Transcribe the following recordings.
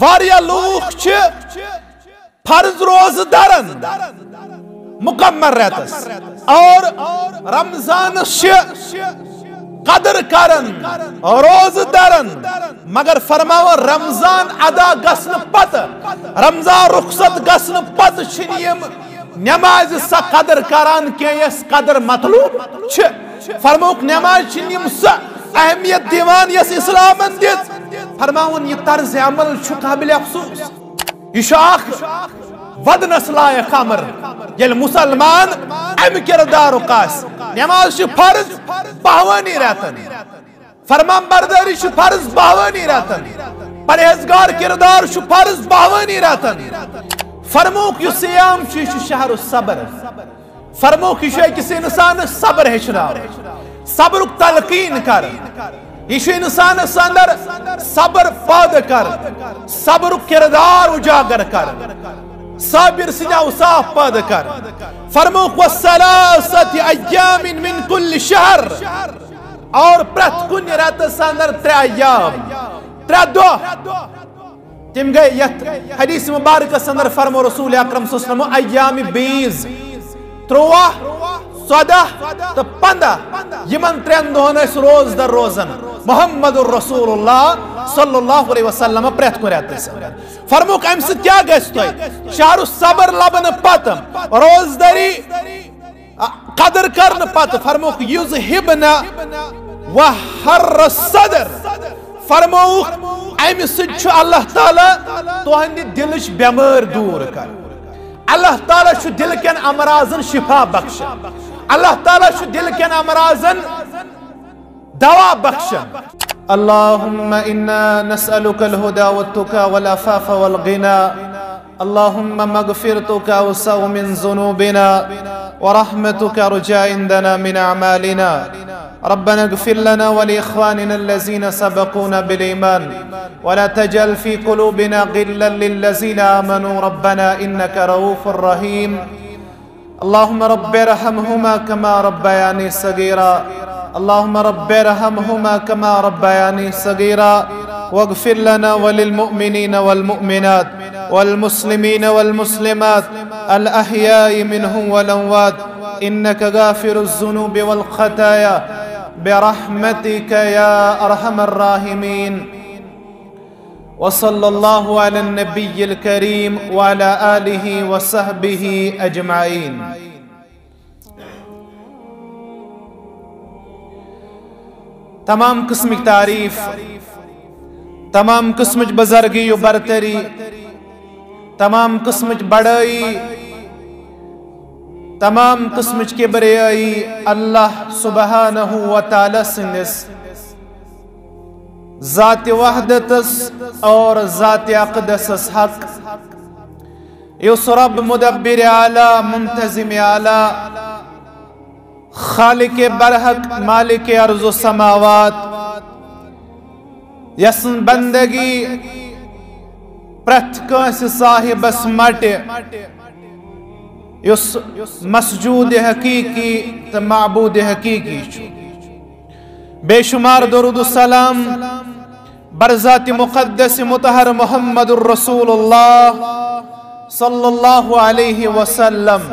واریا لوگ چھ فرض روز دارن مکمل رہتس اور رمضان قدر کرن روز دارن مگر فرماو رمضان ادا گسن پت رمضان رخصت گسن پت چھنیم نماز سا قدر کران کی یس قدر مطلوب چھ فرموک نماز چھنیم سا اہمیت دیوان یس اسلامن دیت فرماون یہ طرز عمل چھو قابل افسوس یہ شاخ ودنس لائق امر یل مسلمان ام کردار قاس نماز چھ فرض باوانی راتن فرمان برداری چھ فرض باوانی راتن پرہیزگار کردار چھ فرض باوانی راتن فرموک یہ سیام چھ شہر الصبر فرموک یہ کسی انسان صبر ہچنا صبر تلقین کر یہ انسان اندر صبر پاد کر صبر کردار اجاگر کر صابر سجاو صاف پاد کر فرموک والثلاثت ایام من کل شہر اور پرت کن رات اندر 3 ایام 3 دو تم گئے یت حدیث مبارک اندر فرمو رسول اکرم صلی اللہ علیہ وسلم ایام 20 13 14 تو 15 یمن 3 دہن اس روز در روزن محمد الرسول اللہ صلی اللہ علیہ وسلم پریت کو رہتے ہیں فرموک ام سے کیا گیس تو شہر الصبر لبن پتم روز داری قدر کرن پت فرموک یذہبن وحر الصدر فرموک ام سے چھو اللہ تعالی تو ہندی دلش بیمار دور کر اللہ تعالی چھو دل کن امراضن شفا بخش اللہ تعالی چھو دل کن امراضن دوا بخش اللهم إنا نسألك الهدى والتقى والعفاف والغنى اللهم مغفرتك أوسع من ذنوبنا ورحمتك رجاء عندنا من أعمالنا ربنا اغفر لنا ولإخواننا الذين سبقونا بالإيمان ولا تجعل في قلوبنا غلا للذين آمنوا ربنا إنك رؤوف رحيم اللهم رب ارحمهما كما ربياني صغيرا اللهم رب ارحمهما كما ربياني صغيرا واغفر لنا وللمؤمنين والمؤمنات والمسلمين والمسلمات الأحياء منهم والأموات إنك غافر الذنوب والخطايا برحمتك يا أرحم الراحمين وصلى الله على النبي الكريم وعلى آله وصحبه أجمعين تمام قسم کی تعریف تمام قسم بزرگی و برتری تمام قسم بڑائی تمام قسم کبریائی اللہ سبحانہ و تعالی سندس ذات وحدتس اور ذات اقدس حق یس رب مدبر اعلی منتظم اعلی خالق برحق مالک ارض و سماوات یسن بندگی پرت کنس صاحب اسمٹ یس مسجود حقیقی تو معبود حقیقی بے شمار درود السلام برذات مقدس مطہر محمد الرسول اللہ صلی اللہ علیہ وسلم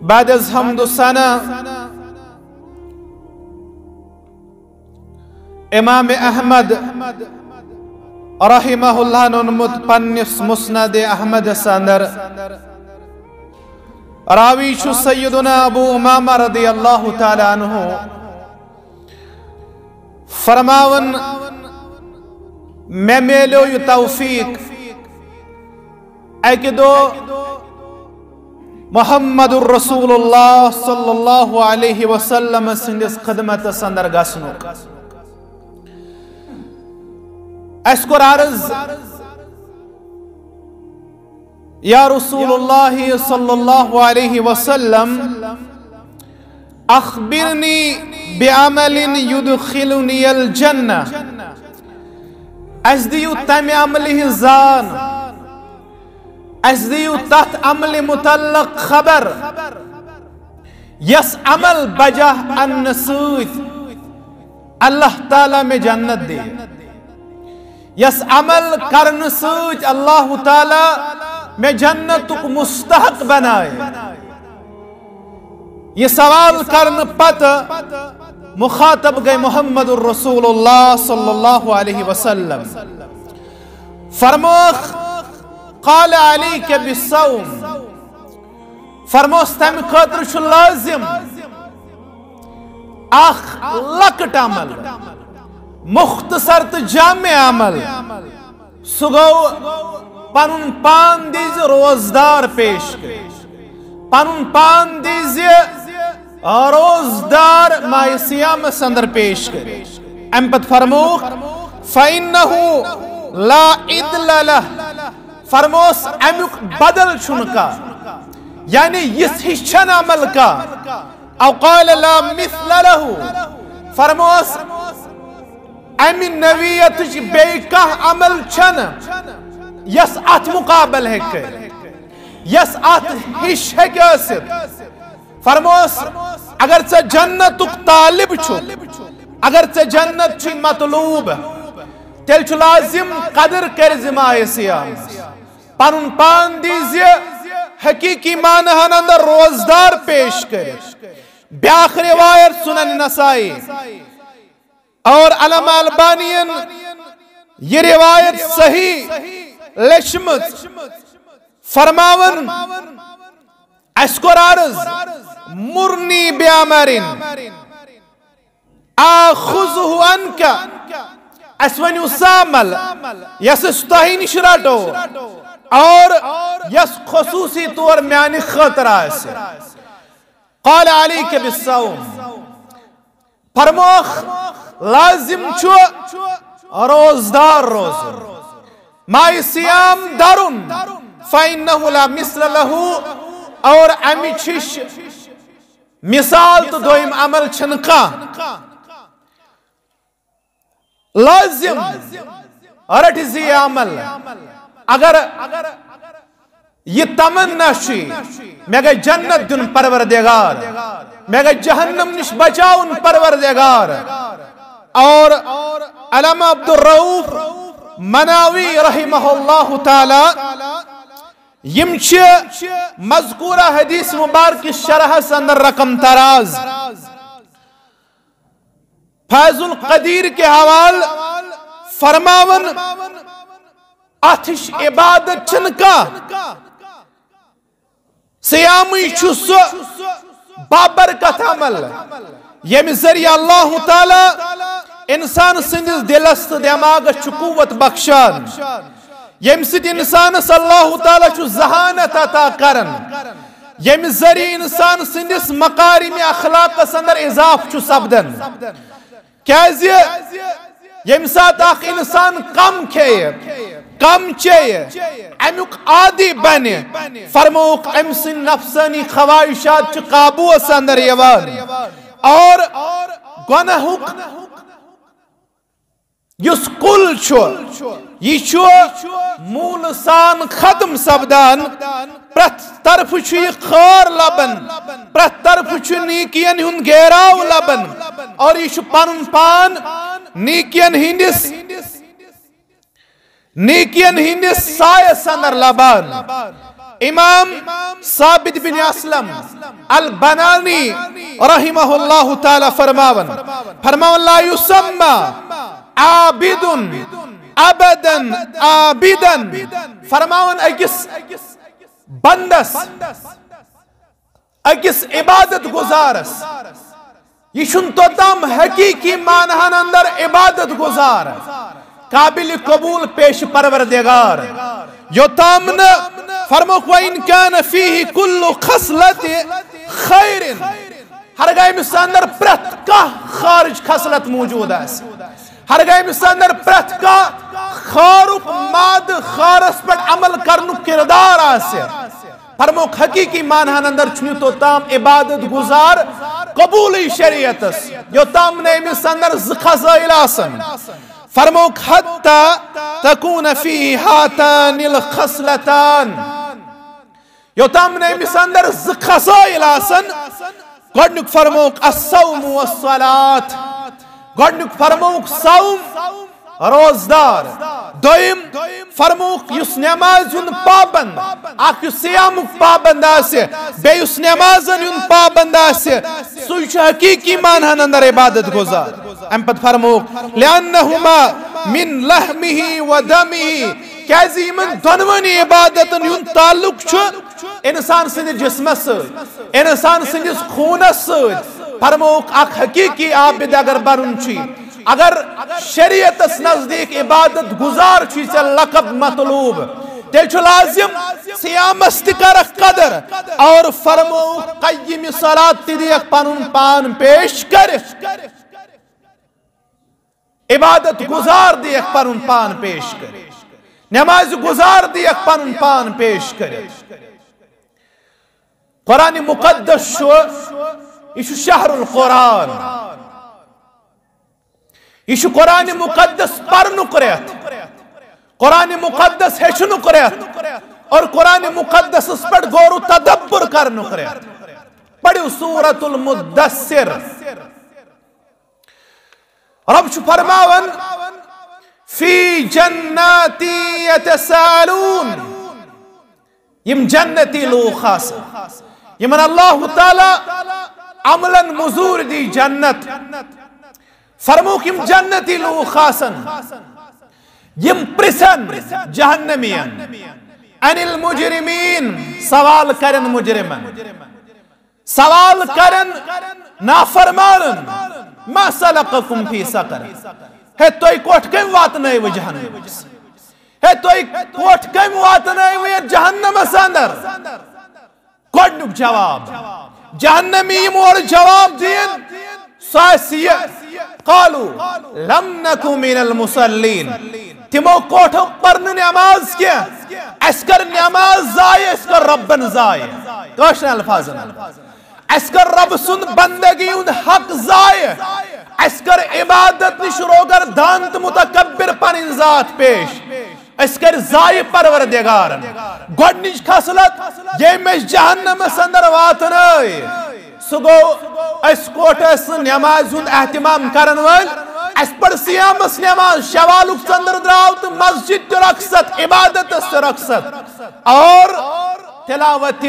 بعد از حمد و ثنا امام احمد رحمہ اللہ نمت پنس مسند احمد سندر راوی شو سیدنا ابو امامہ رضی اللہ تعالی عنہ فرماون میں میلو یہ توفیق ایک دو محمد الرسول اللہ صلی اللہ علیہ وسلم سندس خدمت سندر گسنک اسکر عرض یا رسول اللہ صلی اللہ علیہ وسلم اخبرنی بعمل یدخلنی الجنہ از دیو تم عملی زان از دیو تحت عمل متعلق خبر یس عمل بجہ ان سوت اللہ تعالی میں جنت دے یس عمل کرن سوچ اللہ تعالی میں جنتک مستحق بنائے. یہ سوال کرن پت مخاطب گئے محمد الرسول اللہ صلی اللہ علیہ وسلم. فرموخ قال علیک بالصوم. فرموس تم خاطر چھ لازم اخ لکٹ عمل مختصر تو جامع عمل سہ گو پن پان دیز روزدار پیش کر. پن پان دیز روزدار ماہ سیام سندر پیش کر. ام پت فرموخ فإنه لا عدل له. فرموس امیک بدل چھنکا یعنی اس ہشن عمل کا. او قال لا مثل له. فرموس امی نویت بیکہ عمل چھن یس ات مقابل ہے کہ یس ات ہش ہے کہ اسر. فرموس اگر ژے جنتک طالب چھو اگر ژے جنت چھ مطلوب تیل چھ لازم قدر کرز ماہ سیام. پن پان دیز حقیقی معنہن اندر روزدار پیش کر. بیاخ روایت سنن نسائی اور علامہ البانین یہ روایت صحیح لشمت. فرماون اسکر عرض مرنی بیامرین آخذہ انکا. اسونیو سامل یس استہی نش رٹو اور یس خصوصی طور میانی خطر آسے. قال علیک بالصوم. فرموخ لازم چھو روزدار روزن ماہ سیام درن فإنه لا مثل له. اور امی چھش مثال تو دویم عمل چھنکا. لازم رٹزی عمل اگر یہ تمنا چھی میں گئی جنت دن پروردگار میں گئی جہنم نش بچاؤن پروردگار. اور علامہ عبد الرؤف مناوی رحمہ اللہ تعالی یم چھ مذکورہ حدیث مبارک شرح اندر رقم تراز فیض القدیر کے حوال فرماون اتش عبادت چھنکا سیامی چھو بابرکت عمل یم ذریعہ اللہ تعالی انسان سندس دلست دماغ چھ قوت بخشان. یم سید انسان صلی اللہ تعالی چھ ذہانت عطا کرن. یم ذریعہ انسان سندس مقارم اخلاق اندر اضاف چھ سبدن. کیازِ یم سات اخ انسان کم کھیے کم چیے امیک عادی بنے فرموک ام سن نفسانی خواہشات چھ قابو اندر یوان. اور گناہک یس کل چھو یہ چھو مول سان ختم سبدان. پرت طرف چھو یہ خار لبن پرت طرف چھو نیکین ہن گیراو لبن. اور یہ چھو پن پان نیکین ہندس سائس اندر لبان. امام ثابت بن اسلم البنانی رحمہ اللہ تعالی فرماون لا یسمى عابدن ابدن عابدن. فرماون اکس بندس اکس عبادت گزارس یہ چھن توتام حقیقی معنہن اندر عبادت گزار قابل قبول پیش پروردگار. یوتامن فرموک وَإِن كَانَ فِيهِ كُلُّ خَصْلَةِ خَيْرٍ. ہرگاہ امس اندر پرت کا خارج خصلت موجود ہے. ہرگاہ امس اندر پرت کا خارق ماد خارس پر عمل کرنو کردار آسے. فرموک حقیقی معنہن اندر چھنی تو تام عبادت گزار قبولی شریعتس یوتام نے امس اندر خصائل آسن. فرموک حتی تکون فی ہاتان الخصلتان. یوتام نے امس اندر خصائل آسن. گوڑنک فرموک الصوم والصلاة. گوڑنک فرموک صوم روزدار دویم فرموک یس نماز یون پابند اخ یس سیامک پابند آسے بے یس نمازن یون پابند آسے سوی چھ حقیقی معنی اندر عبادت گزار ام پت فرموک لأنہما من لحمه و دمه کیازِ یمن دونونی عبادتن یون تعلق چھ انسان سندس جسمس سۭتۍ انسان سندس خونس سۭتۍ فرموک اخ حقیقی عابد اگر بنن چھ اگر شریعتس نزدیک عبادت گزار چھ ژےٚ لقب مطلوب تیل چھ لازم سیامس تہ کرکھ قدر اور فرموک قیم صلاۃ تہ دیکھ پنن پان پیش کرتھ عبادت گزار دیکھ پنن پان پیش کرتھ نماز گزار دیکھ پنن پان پیش کرتھ قرآن مقدس یہ شہر القرآن یہ قرآن مقدس پرنک ریت قرآن مقدس ہیچنک ریت اور قرآن مقدس اس پر غور و تدبر کرنک ریت پڑھو سورۃ المدثر رب چھ فرماون فی جنات یتسالون یم جنتی لوگ خاص یمن اللہ تعالی عملا مزور دی جنت فرموک یم جنتی لوگ خاصن یم پرسن جہنمین ان المجرمین سوال کرن مجرمن سوال کرن نافرمانن ما سلقکم فی سقر ہے توئی کوٹ کم واتنائی و جہنم ہے توئی کوٹ کم واتنائی و جہنم اندر گوڑنک جواب جہنمی مور جواب دین ساسیہ قالو لم نکو من المسلین تمو کوٹھو پرن نماز کیا اسکر نماز زائے اسکر ربن زائے کوشن الفاظن اسکر رب سن بندگی ان حق زائے اسکر عبادت نشروگر دانت متکبر پن ذات پیش اسکر زائے پروردگار گوڑنچ خصلت یہ میں جہنم سندر واتنائی سگو اس کوٹس نماز ہند اہتمام کرن ول اس پر سیامس نماز شوالک سندر دراوت مسجد رقصت عبادت رقصت اور تلاوت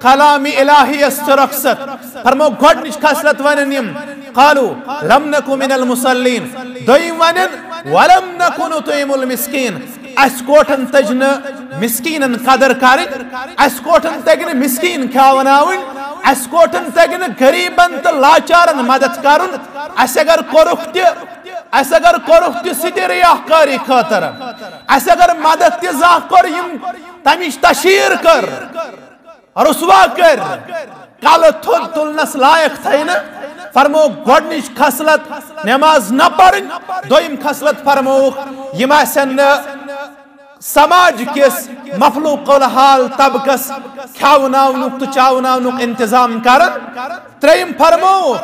کلام الہی رقصت فرمو گوڑنچ خصلت ونن قالو لم نکو من المصلین دویم ونن ولم نکو نطعم المسکین اس کوٹن تجن مسکینن قدر کرن اس کوٹن تگن مسکین کھاوناون اس کوٹن تگن غریبن تو لاچارن مدد کرن اس اگر کوروخت ستی ریاحکاری خاطر اس اگر مدد تزاہ کر یم تمیش تشیر کر رسوا کر کل تھل تلنس لائق تھین فرمو گوڑنچ خصلت نماز نہ پڑھن دویم خصلت فرمو یم آسن سماج کس مخلوق الحال طبقس کھاوناونک تو چاوناونک انتظام کرن تریم فرمو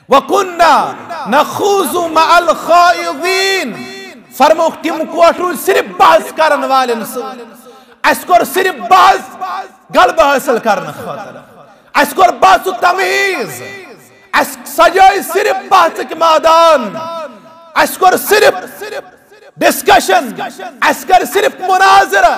وَكُنَّا نَخُوزُ مَعَ الْخَائِضِينَ فرمو تم کوٹو صرف بحث کرن والن سے اس کو صرف بحث غلبہ حاصل کرن خاطر اس کو بحث تمیز اس سجائے صرف بحث کے میدان اس کو صرف ڈسکشن اس کر صرف مناظرہ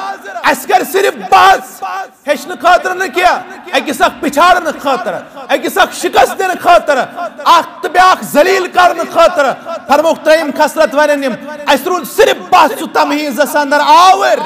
اس کر صرف بحث ہیچن خاطر نہ کیا اکس اخ پچھاڑن خاطر اکس اخ شکست دن خاطر اخ بیاخ ذلیل کرن خاطر فرموک تریم خصلت ونن اس رول صرف بحث تمہیز اندر آور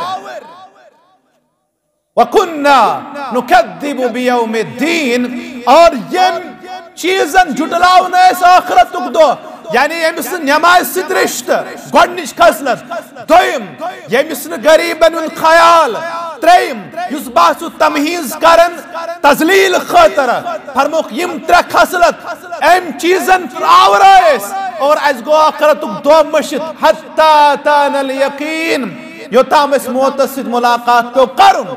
وَكُنَّا نُكَذِّبُ بِيَوْمِ الدِّينِ اور یم چیزن جھٹلاؤن اس آخرتک دو یعنی یمس نماز ست رشتہ گوڑنچ خصلت دویم یمس غریبن خیال تریم یس بحث تمہیز کرن تذلیل خاطر فرموک یم ترے خصلت ام چیزن آورائس اور از گو آخرتک دو مشت حتی تان الیقین یوتام اس موت سے ملاقات تو کرن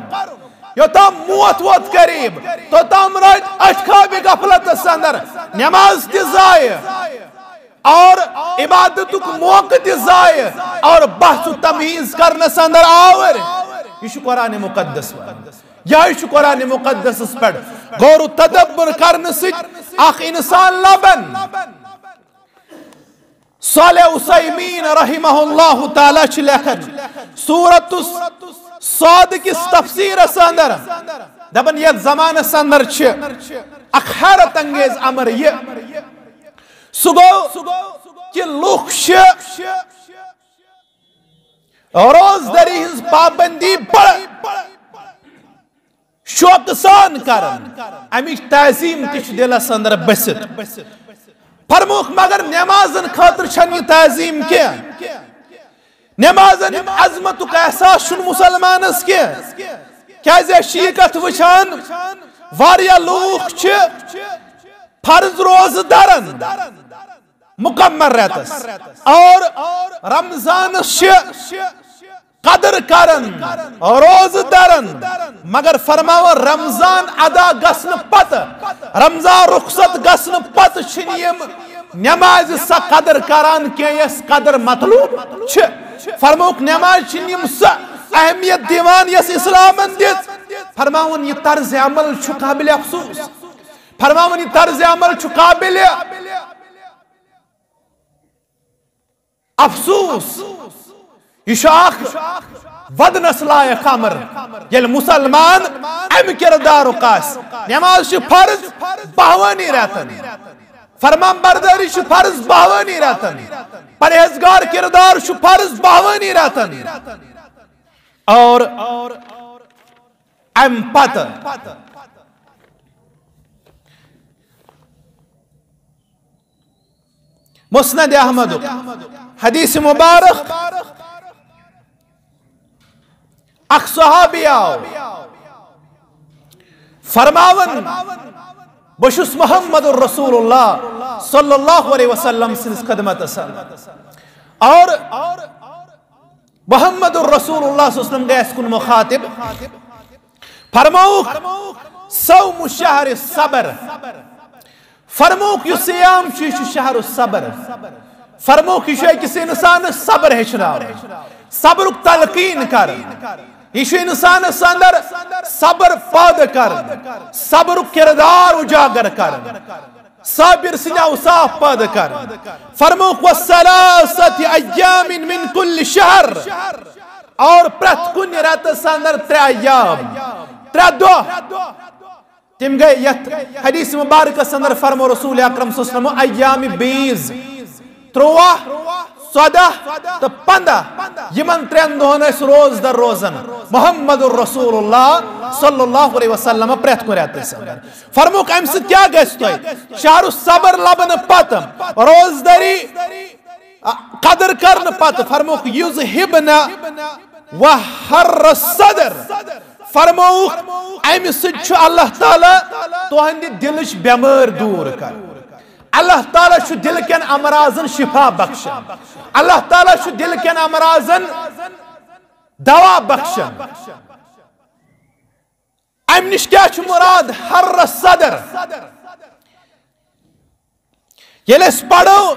یوتام موت ووت قریب تو تام رات اشخاب غفلت اندر نماز تزائے اور عبادتک موقع تزائے اور بحث و تمہیز کرنا اندر آور یہ قرآن مقدس یہ قرآن مقدس پر غور و تدبر کرنا اخ انسان لبن صالح عثیمین رحمہ اللہ تعالیٰ چھ لکھن سورۃ الصاد کس تفسیر اندر دپن یتھ زمانس اندر چھ اکھ حیرت انگیز امر یہ سہ گو کہ لوک چھ روزداری ہز پابندی بڑ شوق سان کرن امچ تعظیم تہ چھ دلس اندر بسط فرموک مگر نمازن خاطر چھن یہ تعظیم کیا نمازن عظمت کا احساس چھن مسلمانس کیا کیا شیکت وچھان واریا لوگ چھ فرض روز دارن مکمل ریتس اور رمضان چھ قدر کرن روز دارن مگر فرماو رمضان ادا گسن پت رمضان رخصت گسن پت چھنیم نماز سا قدر کران کی یس قدر مطلوب چھ فرموک نماز چھنیم سا اہمیت دیوان یس اسلامن دیت فرماون یہ طرز عمل چھو قابل افسوس فرماون یہ طرز عمل چھو قابل افسوس یہ شاخ ودنس لائق امر یل مسلمان ام کردار قاس نماز چھ فرض 52 رتن فرمان برداری چھ فرض 52 رتن پرہیزگار کردار چھ فرض 52 رتن اور ام پت مسند احمد حدیث مبارک اخ صحابی آو فرماون بشس محمد الرسول اللہ صلی اللہ علیہ وسلم سنس خدمت سن اور محمد الرسول اللہ صلی اللہ علیہ وسلم گئے اسکن مخاطب فرموک صوم شہر الصبر فرموک یو سیام چیش شہر الصبر فرموک یو کسی انسان صبر ہچنا صبرک تلقین کر یہ انسان اندر صبر پاد کر صبر کردار اجاگر کر صابر سنیا اصاف پاد کر فرموک والثلاثت ایام من کل شہر اور پرت کن رات اندر 3 ایام 3 دو تم گئے یت حدیث مبارک اندر فرمو رسول اکرم صلی اللہ علیہ وسلم ایام 20 13 14 تو 15 یمن 3 دہن اس روز در روزن محمد الرسول اللہ صلی اللہ علیہ وسلم پریت کو رہتے ہیں فرموک ام سے کیا گئے شہر الصبر لبن پتم روز داری قدر کرن پت فرموک یذہبنا وحر الصدر فرموک ام سے اللہ تعالی تہندِ دلچ بیمار دور کر اللہ تعالیٰ چھو دل کن امراضن شفا بخشن اللہ تعالیٰ چھو دل کن امراضن دوا بخشن ام نش کیا چھو مراد حر الصدر یل اس پڑھو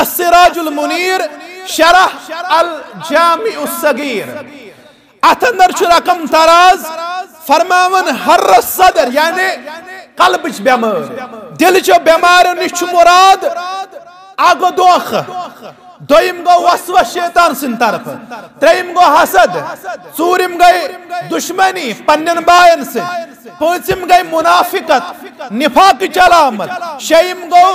السراج المنیر شرح الجامع الصغیر اتندر چھو رقم تراز فرماون حر الصدر یعنی قلبچ بیمار دلچو بیمار نش مراد آگو دوخ دویم گو وسوس شیطان سن طرف تریم گو حسد ژورم گئی دشمنی پنن بائن سے پانچم گئی منافقت نفاق علامت شیم گو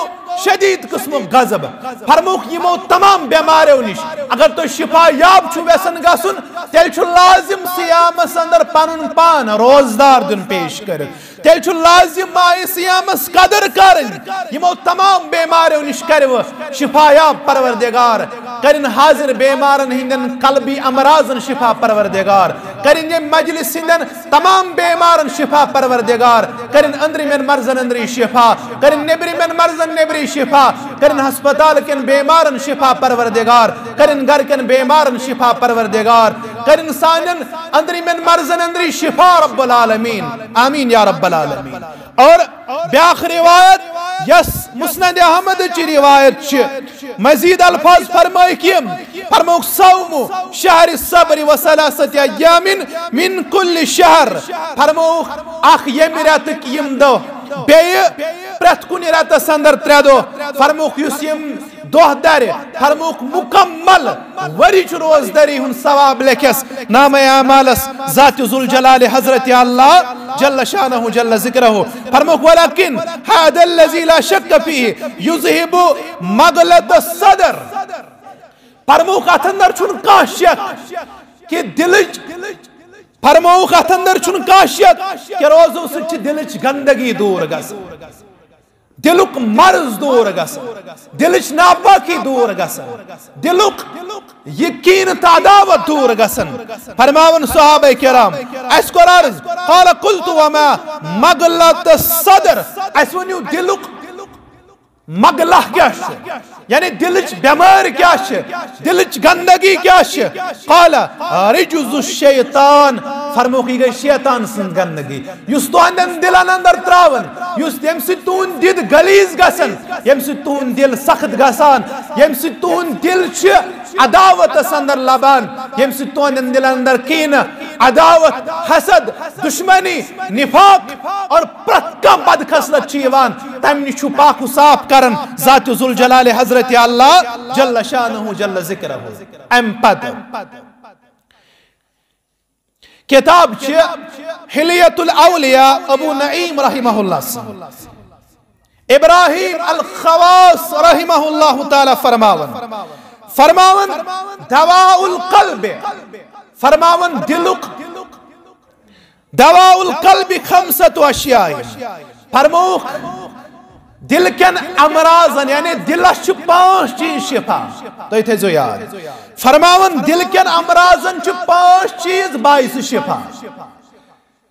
شدید قسم غضب فرموک یمو تمام بیماریوں نش اگر تو شفا یاب چھو ویسن گسن تیل چھو لازم سیامس اندر پنن پان روزدار دن پیش کر تیل چھو لازم مائی سیامس قدر کرن یمو تمام بیماریوں نش کرو شفا یاب پروردگار کرن حاضر بیمارن ہندن قلبی امراضن شفا پروردگار کرن یہ مجلس ہندن تمام بیمارن شفا پروردگار کرن اندری من مرزن اندری شفا کرن نبری من مرزن نبری شفا کرن ہسپتال کن بیمارن شفا پروردگار کرن گھر کن بیمارن شفا پروردگار کرن سانن اندری من مرزن اندری شفا رب العالمین آمین یا رب العالمین اور بیاخ روایت یس مسند احمد چی روایت چھ مزید الفاظ فرمائی کیم فرموک صوم شہر الصبر و ثلاثت ایام من کل شہر فرموک اخ یم رت یم دو بے پرت کن رتس اندر 3 دو فرموک یس یم دہ در فرموک مکمل ورچ روزدری ہن ثواب لکھس نام اعمالس ذات ذوالجلال حضرت اللہ جل شانہ جل ذکرہ فرموک ولکن هذا الذي لا شک فيه يذهب مغلط الصدر فرموک ات اندر چھن کانٛہہ شک کہ دلچ فرموک ات اندر چھن کانٛہہ شک کہ روزو سۭتۍ چھِ دلچ گندگی دور گژھان دلک مرض دور گژھان دلچ ناپاکی دور گژھان دلک یقین تعداوت دور گژھان فرماون صحابہ کرام اس کو عرض قال قلت وما مغلط الصدر اس ونیو دلک مغلہ کیا یعنی دلچ بیمار کیا دلچ گندگی کیا قال رجز الشیطان فرموک یہ گئی شیطان سن گندگی یس تہندن دلن اندر تراون یس یم سی تہند دل غلیظ گژھان یم سی تہند دل سخت گژھان یم سی تہند دل چھ عداوت اندر لبان یم سی تہندن دل اندر کین عداوت حسد دشمنی نفاق اور پرت کا بد خصلت چھ یوان تم نش پاک و صاف کرن ذات ذوالجلال حضرت اللہ جل شانہ جل ذکرہ ام پت کتاب چھ حلیت الاولیاء ابو نعیم رحمہ اللہ ابراہیم الخواص رحمہ اللہ تعالی فرماون دواء القلب فرماون دلک دواء القلب خمسۃ اشیاء فرموک دل کن امراضن یعنی دلس چھ 5 چیز شفا تو تھے جو یاد فرماون دل کن امراضن چھ 5 چیز باعث شفا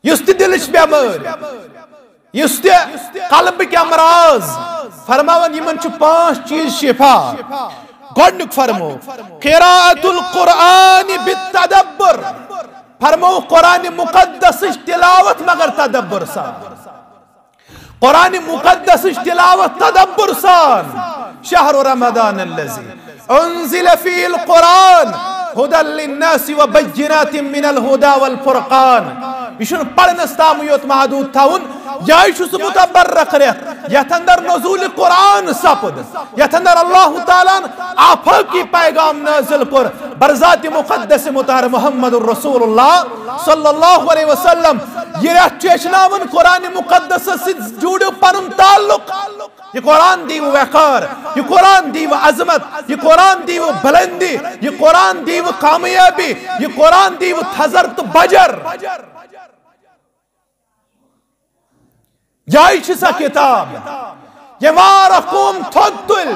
یس دلچ بیمار یس قلب کے امراض فرماون یمن چھ 5 چیز شفا گۄڈنیُک فرمو قراءۃ القرآن بالتدبر فرمو قرآن مقدس تلاوت مگر تدبر سان قرآن مقدس تلاوت تدبر سان شهر رمضان الذي انزل فيه القرآن هدى للناس وبينات من الهدى والفرقان يشن پڑھنس تام یوت محدود تھاون یا چھس متبرک رہت یتھ اندر نزول قرآن سپد یتھ اندر اللہ تعالیٰ آفاقی پیغام نازل کر برذات مقدس مطہر محمد الرسول اللہ صلی اللہ علیہ وسلم یہ رہت چیچناون قرآن مقدس سے جوڑو پنن تعلق یہ قرآن دیو وقار یہ قرآن دیو عظمت یہ قرآن دیو بلندی یہ قرآن دیو کامیابی یہ قرآن دیو تھزرت بجر جائی چھسا کتاب یہ وارقوم تھدل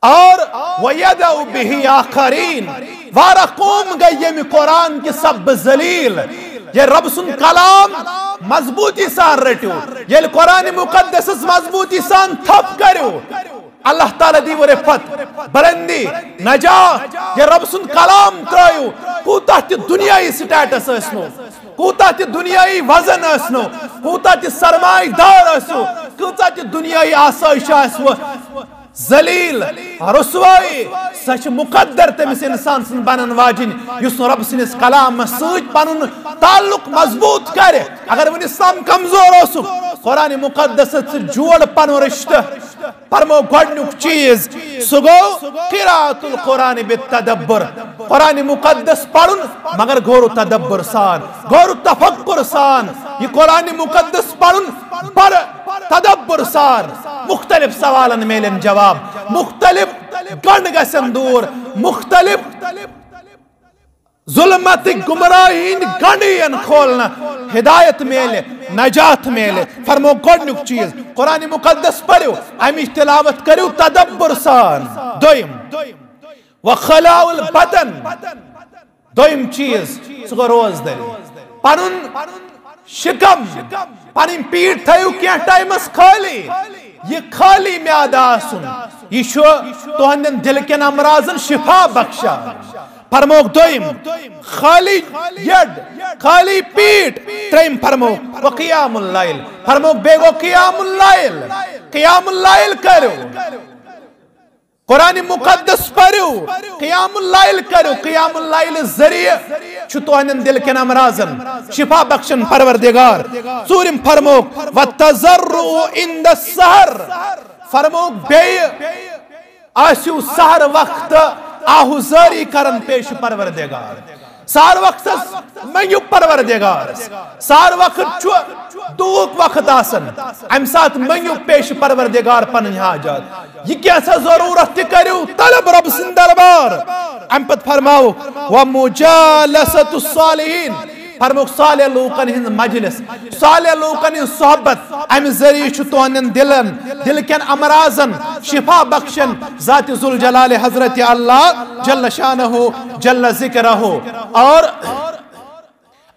اور وَيَدَعُ بِهِ آخَرِينَ وارقوم گئی یہ قرآن کی سب ذلیل یہ رب سن کلام مضبوطی سان رٹو یہ قرآن مقدس مضبوطی سان تھپ کرو اللہ تعالیٰ دیو رفت بلندی نجات یہ رب سن کلام ترائیو کوتا تی دنیای سٹیٹس اسنو کوتا تی دنیای وزن اسنو کوتا تی سرمائی دار اسنو کوتا تی دنیای آسائش اسنو ذلیل رسوائی سچ مقدر تمس انسان سن بنن واجن یس رب سنس کلام سچ پنن تعلق مضبوط کرے اگر ون اسلام کمزور ہو قرآن مقدس جوڑ پن رشتہ فرمو گۄڈنیُک چیز سُہ گوٚو قراءۃ القرآن بالتدبر قرآن مقدس پڑھن مگر غور تدبر سان غور تفکر سان یہ قرآن مقدس پڑھن پر تدبر سان مختلف سوالن میلن جواب مختلف گنڈ گژھن دور مختلف ظلمت گمراہین گنڈین کھولنا ہدایت میلے نجات میلے فرمو گۄڈنیُک چیز قرآن مقدس پڑھو امیچ تلاوت کریو تدبر سان دویم وخلاء البدن دویم چیز سُہ گوٚو روزدری پنن شکم پنن پیٹ تھایو کینٛہہ ٹایمس خالی یہ خالی میادہ آسن یہ چھُ تہندین دل کین امراضن شفا بخشان فرموک دویم خالی ید خالی پیٹ تریم فرموک وقیام اللیل فرموک بیگو قیام اللیل کرو قرآن مقدس پڑھو قیام اللیل کرو قیام اللیل ذریعہ چھو تہندین دل کین امراضن شفا بخشن پروردگار ژوٗرِم فرموک وَالتَّضَرُّعُ عِنْدَ السَّحَرِ فرموک بے آسیو سہر وقت آہوزاری کرن پیش پروردگار سار وقت منگیو پروردگار سار وقت چھو دوک وقت آسن ام ساتھ منگیو پیش پروردگار پنن حاجات یہ کیسا ضرورت کریو طلب رب سن دربار ام پت فرماو ومجالست الصالحین فرموک صالح لوکن ہند مجلس صالح لوکن ہند صحبت ام ذریعہ چھو تونن دل کن امراضن شفا بخشن ذات ذوالجلال حضرت اللہ جل شانہ جل ذکرہ اور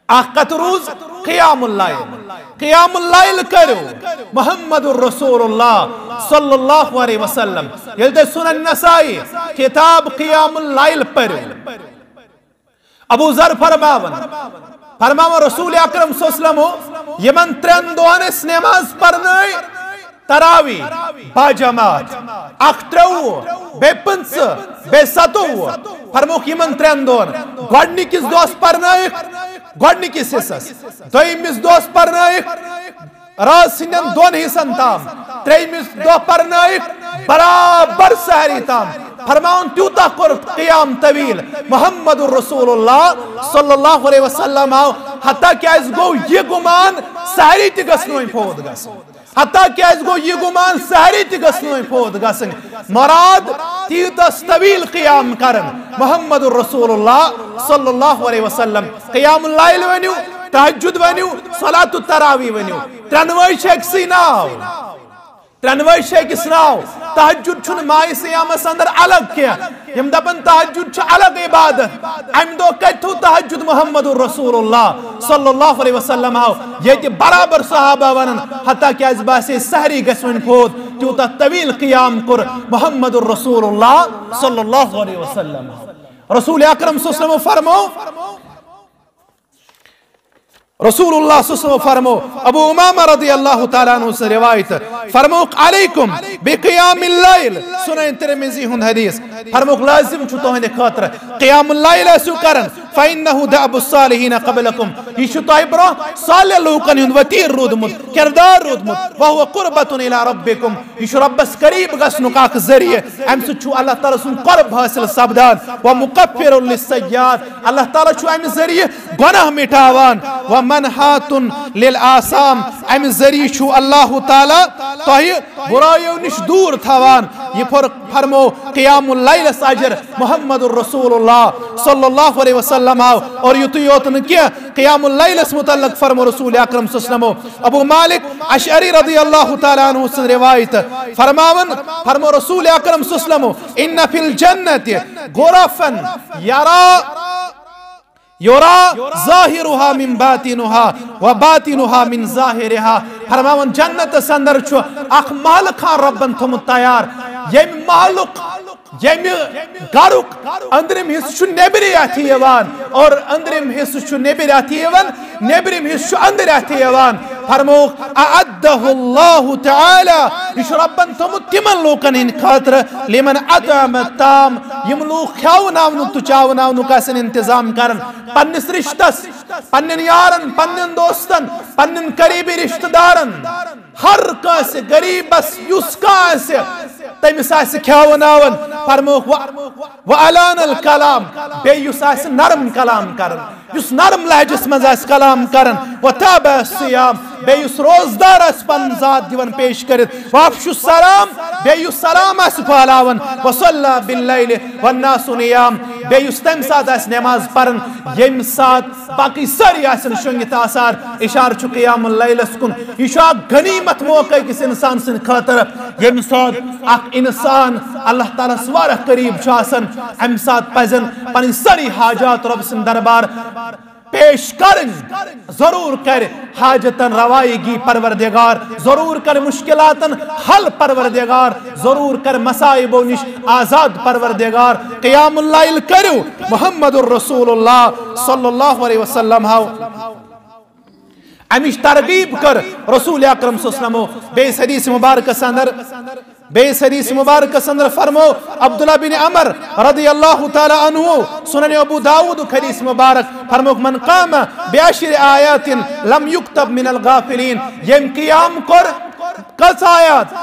آخت روز قیام اللیل کرو محمد الرسول اللہ صلی اللہ علیہ وسلم یلد سنن نسائی کتاب قیام اللیل پرو ابو ذر فرماون رسول اکرم صلی اللہ علیہ وسلم یمن ترین دون اس نماز پڑھنے تراوی با جماعت اخترو بے پنس بے ستو فرموک یمن ترین دون گوڑنی کس دوست پڑھنے گوڑنی کس حصص دویمس دوست پڑھنے راز سنن دون حصن تام تریمس دو پڑھنے برابر سہری تام فرماؤن تیوتا کر قیام طویل محمد الرسول اللہ صلی اللہ علیہ وسلم حتیٰ کہ اس گو یہ گمان سہری تی گسنوئی فود گسن حتیٰ کہ اس گو یہ گمان سہری تی گسنوئی فود گسن مراد تیوتس طویل قیام کرن محمد الرسول اللہ صلی اللہ علیہ وسلم قیام اللیل ونیو تہجد ونیو صلاة التراوی ونیو ترنوئی شیکسی ناو ترنوئی شیکس ناو تہجد چھن مائی سیامس اندر الگ کیا یم دپن تہجد چھ الگ عبادت ام دو کتھو تہجد محمد الرسول اللہ صلی اللہ علیہ وسلم یہ تی برابر صحابہ ونن حتیٰ کہ از باسی سہری گسون پھود تیوتا طویل قیام کر محمد الرسول اللہ صلی اللہ علیہ وسلم رسول اکرم صلی اللہ علیہ وسلم فرمو رسول اللہ صلی اللہ علیہ وسلم فرمو ابو امامہ رضی اللہ تعالیٰ عنہ سے روایت فرموک علیکم بقیام اللیل سنن ترمذی ہند حدیث فرموک لازم چھتو ہندے خاطر قیام اللیل ایسو کرن فَإِنَّهُ دَعْبُ الصَّالِحِينَ قَبْلَكُمْ یہ چھتو عبرہ صالح لوکن ہند وطیر رودمت کردار رودمت وَهُوَ قُرْبَةٌ إِلَىٰ رَبِّكُمْ یہ چھو ربس قریب گسنک آک ذریعہ ام سے چھو اللہ تعالیٰ سن قرب حاصل سبدان وَمُقَفِّرٌ لِلسَّيِّئَاتِ اللہ تعالیٰ چھو ام ذریعہ گناہ مٹاوان وَمَنْحَاتٌ لِلْآثَامِ ام ذریعہ چھو اللہ تعالیٰ توہی برائیو نش دور تھوان یہ فرمو قیام اللیل ساجر محمد الرسول اللہ صلی اللہ علیہ وسلم اور یوتن کیا قیام اللیل اس متعلق فرمو رسول اکرم صلی اللہ علیہ وسلم ابو مالک اشعری رضی اللہ تعالیٰ عنہ سے روایت فرمو رسول اکرم صلی اللہ علیہ وسلم ان فی الجنت غرفا یرا ظاہرها من باطنها و باطنها من ظاہرها فرماون جنت سندر چھو اخ مالک ربن تھم تیار یم مالک یم گارک اندرم حصہ چھو نیبری آتی یوان اور اندرم حصہ چھو نیبری آتی یوان نیبرم حصہ چھو اندر آتی یوان فرموک اعدہ اللہ تعالی یہ ربن تم تمن لوکن ان خاطر لمن اطعم الطعام یم لوگ کھاوناونو تو چاوناونو کاسن انتظام کرن پنس رشتس پنن یارن پنن دوستن پنن قریبی رشتہ دارن ہر کانسہ غریبس یس کانسہ تمس آسہ کھاوناون فرموک وعلان الکلام بے یس آسہ نرم کلام کرن یس نرم لہجس مز آسہ کلام کرن وتابع الصیام بے یس روزدار اس پن ذات دیون پیش کرت وافش السلام بے یس سلام آسہ پھالاون وصلی باللیل والناس نیام بے یس تم سات آسہ نماز پرن یم سات باقی ساری آسن شنگت آثار اشار چھ قیام اللیل کن یہ چھ غنیمت موقع کس انسان سن خاطر یم سات اخ انسان اللہ تعالیٰ سوارہ قریب چھاسن ام سات پزن پنی ساری حاجات رب سن دربار پیش کرن ضرور کر حاجتن روائیگی پروردگار ضرور کر مشکلاتن حل پروردگار ضرور کر مسائب و نش آزاد پروردگار قیام اللیل کرو محمد الرسول اللہ صلی اللہ علیہ وسلم امیش ترغیب کر رسول اکرم صلی اللہ علیہ وسلم بیس حدیث مبارک سندر فرمو عبداللہ بن عمر رضی اللہ تعالی عنہ سنن ابو داود حدیث مبارک فرمو من قام بعشر آیات لم یکتب من الغافلین یم قیام کر کس آیات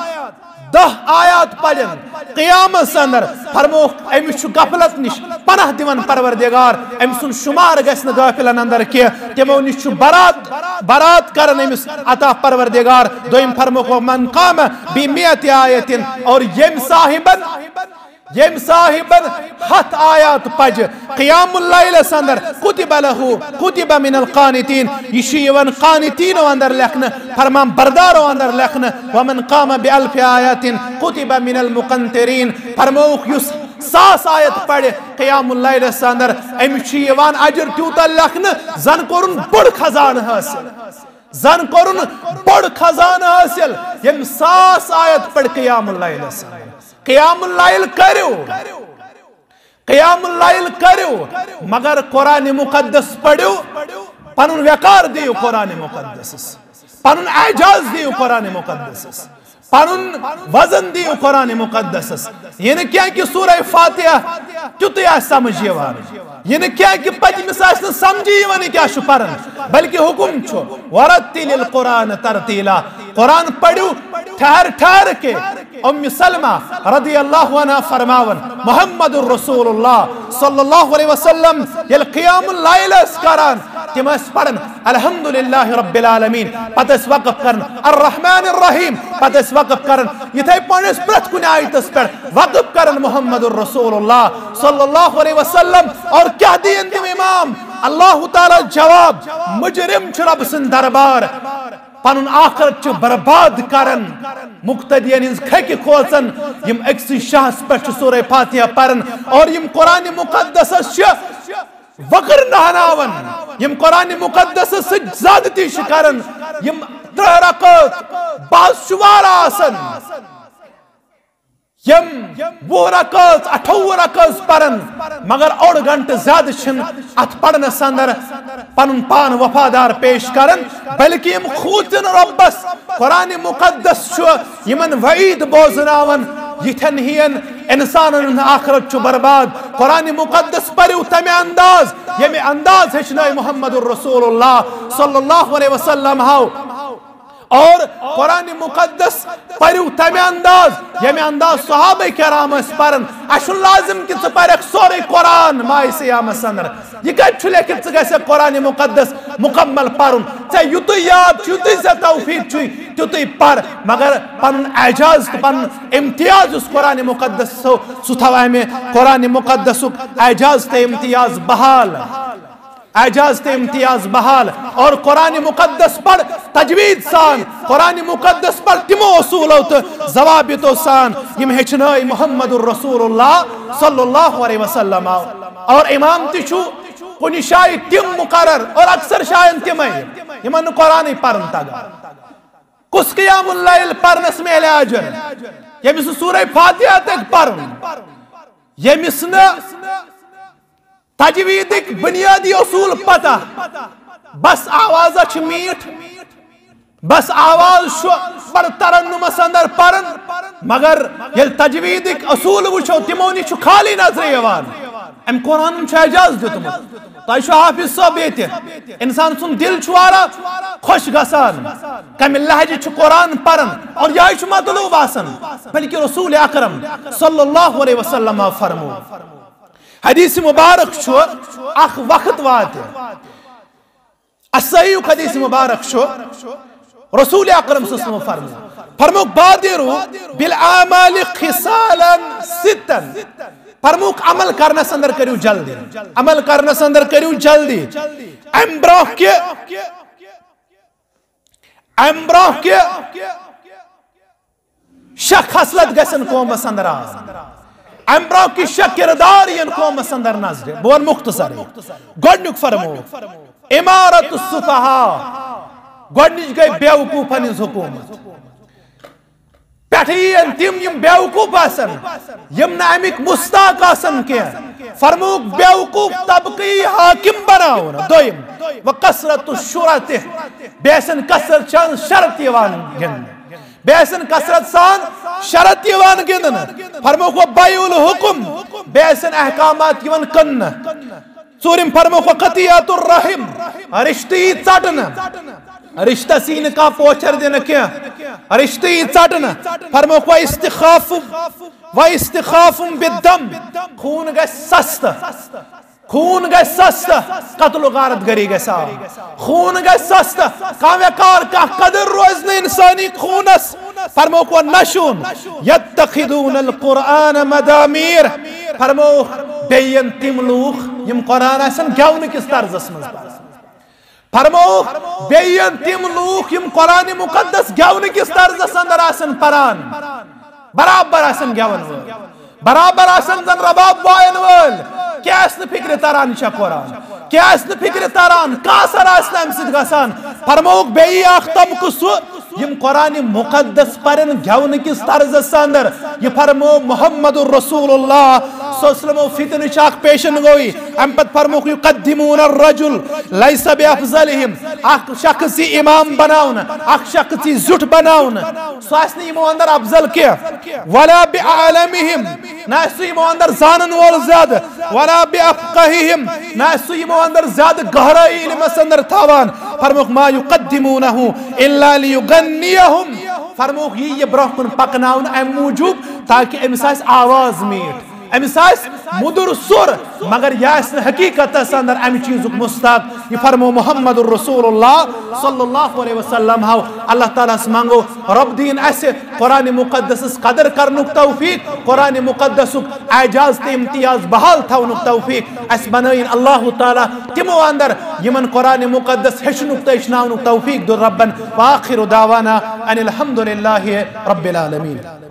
آیات پڑھن قیامت اندر فرمو امس غفلت نش پناہ دیون پروردگار ام سن شمار گژھِ نہٕ غافلن اندر کی تمو نش برات کرن امس عطا پروردگار دویم فرمو من قام بمئة آیت اور یم صاحبن ہتھ آیات پج قیام اللیل اندر کتب من القانتین یہ قانتینو اندر لکھن فرمان بردارو اندر لکھن ومن قام بألف آیات کتب من المقنطرین فرموک یس 100 آیت پڑھ قیام اللیل اندر امس اجر تیوتا لکھن زن کورن بڑ خزان حاصل حاصل یم 100 آیت پڑھ قیام اللیل قیام اللیل کریو مگر قرآن مقدس پڑھو پنن وقار دیو قرآن مقدس پنن اعجاز دیو قرآن مقدس پنن وزن دیو قرآن مقدس یہ نہ کیا کہ سورہ فاتحہ تیوتے سمجھ یوان یہ نہ کیا کہ پتمس سمجھی یوان کیا پرن بلکہ حکم چھو ورتل القرآن ترتیلا قرآن پڑھو ٹھہر کے ام سلمہ رضی اللہ عنہ فرماون محمد الرسول اللہ صلی اللہ علیہ وسلم یل قیام اللیل اس کران تم اس پڑھن الحمدللہ رب العالمین پتہ اس وقف کرن الرحمن الرحیم پتہ اس وقف کرن یتھے پانس پرت کن آیت اس پر وقف کرن محمد الرسول اللہ صلی اللہ علیہ وسلم اور کیا دین تم امام اللہ تعالی جواب مجرم چھ رب سن دربار پنن آخرت چھ برباد کرن مقتدین ہنز کھکی کھوژن یم اکسی شاہس پہ سورہ فاتحہ پرن اور یم قرآن مقدس وقر نہناون یم قرآن مقدس زیادتی کرن یم 3 رکعت باز شمار آسن یم 20 رکعت 28 رکعت پرن مگر اوڑ گھنٹہ زیادہ چھن ات پڑھنس اندر پنن پان وفادار پیش کرن بلکہ یم خوتن ربس قرآن مقدس یمن وعید بوزناون یتھن ہین انسانن آخرت چھ برباد قرآن مقدس پریو تمہ انداز یمی انداز ہچنائی محمد الرسول اللہ صلی اللہ علیہ وسلم ہاو اور قرآن مقدس پریو تمہ انداز یمی انداز صحابہ کرام اس پرن اشن لازم کی ثپرک سوری قرآن مائی سیام سندر یہ کت چھلے کہ ثگیسے قرآن مقدس مکمل پرن ثے یوتی یاد یوتی سے توفیق چھوئی تیوتی پر مگر پن اعجاز پن امتیاز اس قرآن مقدس ستھوائی میں قرآن مقدس اعجاز تے امتیاز بحال اعجاز تے امتیاز بحال اور قرآن مقدس پر تجوید سان قرآن مقدس پر تمو اصولو تو ضوابطو سان یم ہچنائی محمد الرسول اللہ صلی اللہ علیہ وسلم اور امام تشو کنی شاہی تم مقرر اور اکثر شاہن تمہیں یمن قرآن پرن تگا کس قیام اللیل پرنس میں علاجر یمس سورہ فاتحہ تک پرن یمس نا تجویدک بنیادی اصول پتہ بس آواز چھ میٹ بس آواز پر ترنم اندر پرن مگر یل تجویدک اصول وچھو تمونی چھ خالی نظر یوان ام قرآن چھ اعجاز دیتمت تہ چھ حافظ صاحب یہ انسان سن دل چھوارا خوش گسان کم لہجہ چھ قرآن پرن اور یہ چھ مطلوب آسن بلکہ رسول اکرم صلی اللہ علیہ وسلم فرمو حدیث مبارک چھو اخ وقت وات الصحیح حدیث مبارک چھو رسول اکرم صلی اللہ علیہ وسلم فرموک بادرو بالعمال خصالا 6 فرموک عمل کرنا سندر کریو جلدی عمل کرنا سندر کریو جلدی امبراہ کے شک حسلت گسن قوم سندر آن امبراہ کی شک کردار ین قوم سندر نظر بون مختصر گوڑنک فرمو امارت الصفحاء گوڑنک گئی بیوقوفن از حکومت پیٹھئین تیم یم بیوقوف آسن یم نامک مستاق آسن کیا فرموک بیوقوف طبقی حاکم بناؤن دویم وقصرت الشرط بیسن کسر چان شرط یوان گن بیسن کسرت سان شرط یوان گندن فرموک و بیول حکم بیسن احکامات یوان کن ژوٗرِم فرموک و قطیعت الرحم رشتی ژٹن رشتہ سین کا پوچھر دین کیا رشتی ژٹن فرموک و استخاف بالدم خون گژھِ سستہٕ خون گژھِ سستہٕ قتل و غارت گری گژھِ خون گژھِ سستہٕ کانٛہہ ویکار کانٛہہ قدر روزِ نہٕ انسانی خوٗنس فرموک و نشون یتخذون القرآن مدامیر فرموک بیٚیہِ تِم لوٗکھ یِم قرآن آسن گٮ۪ونہٕ کِس طرزس منٛز فرموک بیٚیہِ تِم لوٗکھ یِم قرآن مقدس گٮ۪ونہٕ کِس طرزس اندر آسن پران برابر آسن گٮ۪ون وٲلۍ برابر آسن زن رباب وایَن وٲلۍ کیٛاہ آسہِ نہٕ فکرِ تران یہِ چھا قرآن کیٛاہ آسہِ نہٕ فکرِ تران کانٛہہ اثر آسہِ نہٕ اَمہِ سۭتۍ گژھان فرموک بیٚیہِ اکھ طبقہٕ سُہ یم قرآن مقدس پرن گٮ۪ونہٕ کِس طرزس اندر یہ فرمو محمد رسول اللہ صلی اللہ علیہ وسلم فتنٕچ اکھ پیشن گوئی امہِ پتہٕ فرموک یقدمون الرجل لیس بافضلہم اکھ شخص یی امام بناونہٕ اکھ شخص یی زیُٹھ بناونہٕ سُہ آسہِ نہٕ یِمو اندر افضل کینٛہہ ولا بعالمہم نہ آسہِ سُہ یِمو اندر زانن وول زیادٕ ولا بافقہہم نہ آسہِ سُہ یِمو اندر زیادٕ گہرٲیی علمس اندر تھاوان فرموک ما یقدمونہ الا لیغنیہم فرموک یہ برونٛہہ کُن پکناون امہِ موٗجوٗب تاکہ أمِس آسہِ آواز میٖٹھ أمِس آسہِ مُدُر سُر مگر یہِ آسہِ نہٕ حقیٖقتس اندر امہِ چیٖزُک مُستاق یہ فرمو محمد رسول اللہ صلی اللہ علیہ وسلم ہاو اللہ تعالیٰ ہس منگو رب دین اسہِ قرآن مقدسس قدر کرنُک توفیق قرآن مقدسُک اعجاز تہٕ امتیاز بحال تھاونُک توفیق اسہِ بنٲیِن اللہ تعالیٰ تِمو اندر یمن قرآن مقدس ہیٚچھنُک تہٕ ہیٚچھناونُک توفیق دیُن ربن وآخر دعوانا ان الحمد للہ رب العالمین